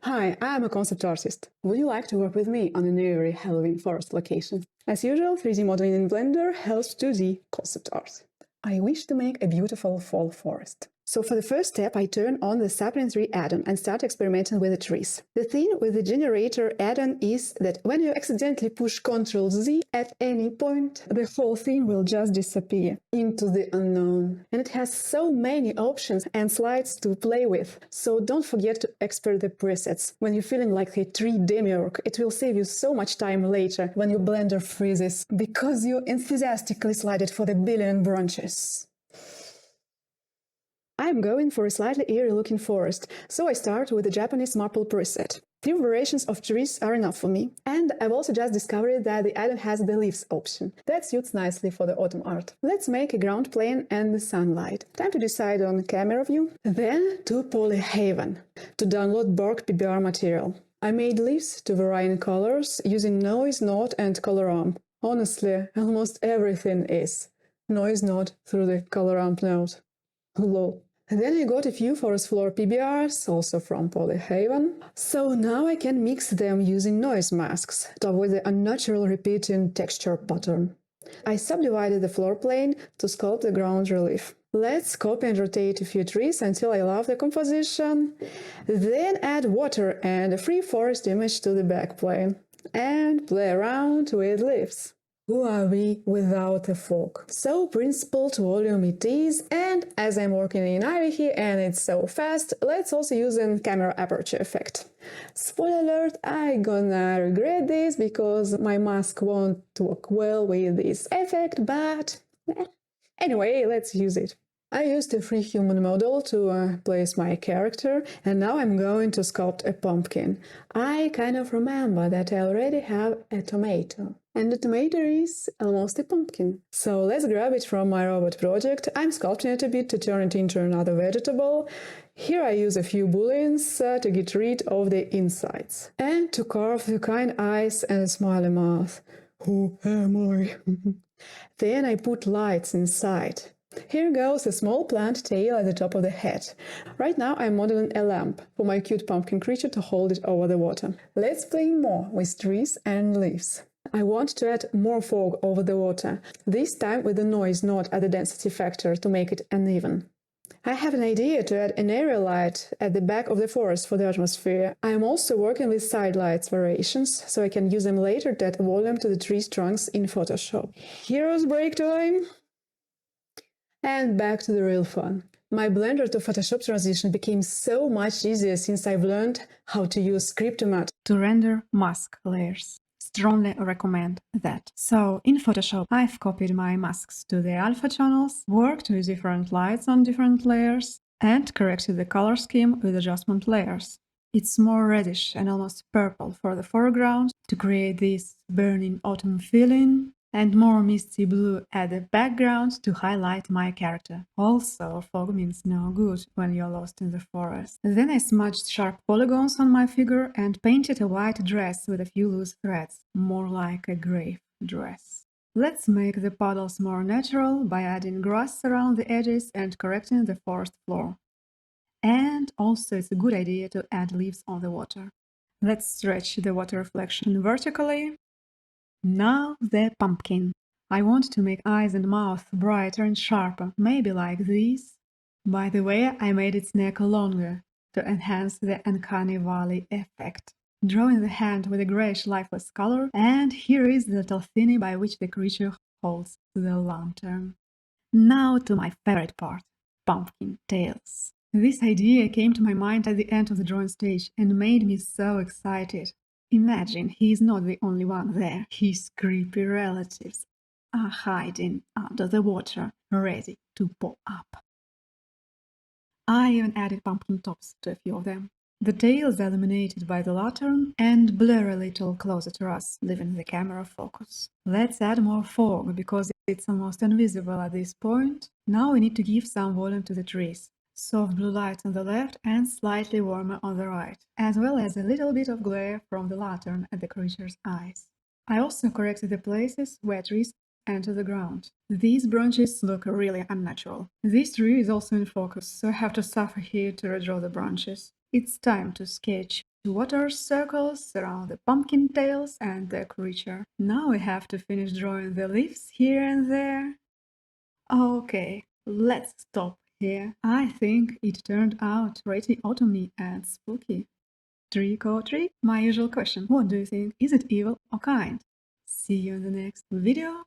Hi, I'm a concept artist. Would you like to work with me on an eerie Halloween forest location? As usual, 3D modeling in Blender helps 2D concept art. I wish to make a beautiful fall forest. So for the first step, I turn on the sapling tree add-on and start experimenting with the trees. The thing with the generator add-on is that when you accidentally push Ctrl-Z at any point, the whole thing will just disappear into the unknown. And it has so many options and slides to play with, so don't forget to export the presets. When you're feeling like a tree demiurge, it will save you so much time later when your Blender freezes, because you enthusiastically slided for the billion branches. I'm going for a slightly eerie-looking forest, so I start with the Japanese maple preset. 3 variations of trees are enough for me. And I've also just discovered that the add-on has the leaves option. That suits nicely for the autumn art. Let's make a ground plane and the sunlight. Time to decide on camera view. Then to Polyhaven to download bulk PBR material. I made leaves to vary in colors using noise node and colorAmp. Honestly, almost everything is noise node through the colorAmp node. Lol. And then I got a few forest floor PBRs, also from Polyhaven. So now I can mix them using noise masks to avoid the unnatural repeating texture pattern. I subdivided the floor plane to sculpt the ground relief. Let's copy and rotate a few trees until I love the composition. Then add water and a free forest image to the backplane. And play around with leaves. Who are we without a fog? So principal to volume it is, and as I'm working in Ivy here and it's so fast, let's also use a camera aperture effect. Spoiler alert, I'm gonna regret this because my mask won't work well with this effect, but anyway, let's use it. I used a free human model to place my character, and now I'm going to sculpt a pumpkin. I kind of remember that I already have a tomato. And the tomato is almost a pumpkin. So let's grab it from my robot project. I'm sculpting it a bit to turn it into another vegetable. Here I use a few booleans to get rid of the insides. And to carve the kind eyes and a smiley mouth. Who am I? Then I put lights inside. Here goes a small plant tail at the top of the head. Right now I'm modeling a lamp for my cute pumpkin creature to hold it over the water. Let's play more with trees and leaves. I want to add more fog over the water, this time with the noise node at the density factor to make it uneven. I have an idea to add an area light at the back of the forest for the atmosphere. I am also working with side lights variations, so I can use them later to add volume to the tree's trunks in Photoshop. Heroes break time! And back to the real fun. My Blender to Photoshop transition became so much easier since I've learned how to use Scriptomat to render mask layers. Strongly recommend that. So in Photoshop, I've copied my masks to the alpha channels, worked with different lights on different layers, and corrected the color scheme with adjustment layers. It's more reddish and almost purple for the foreground to create this burning autumn feeling, and more misty blue at the background to highlight my character. Also, fog means no good when you're lost in the forest. Then I smudged sharp polygons on my figure and painted a white dress with a few loose threads, more like a grave dress. Let's make the puddles more natural by adding grass around the edges and correcting the forest floor. And also it's a good idea to add leaves on the water. Let's stretch the water reflection vertically. Now the pumpkin. I want to make eyes and mouth brighter and sharper, maybe like this. By the way, I made its neck longer to enhance the uncanny valley effect. Drawing the hand with a grayish lifeless color, and here is the little thingy by which the creature holds the lantern. Now to my favorite part, pumpkin tails. This idea came to my mind at the end of the drawing stage and made me so excited. Imagine he is not the only one there. His creepy relatives are hiding under the water, ready to pop up. I even added pumpkin tops to a few of them. The tails are illuminated by the lantern and blur a little closer to us, leaving the camera focus. Let's add more fog, because it's almost invisible at this point. Now we need to give some volume to the trees. Soft blue light on the left and slightly warmer on the right, as well as a little bit of glare from the lantern at the creature's eyes. I also corrected the places where trees enter the ground. These branches look really unnatural. This tree is also in focus, so I have to suffer here to redraw the branches. It's time to sketch water circles around the pumpkin tails and the creature. Now we have to finish drawing the leaves here and there. Okay, let's stop here. I think it turned out pretty autumny and spooky. Trick or treat? My usual question. What do you think? Is it evil or kind? See you in the next video.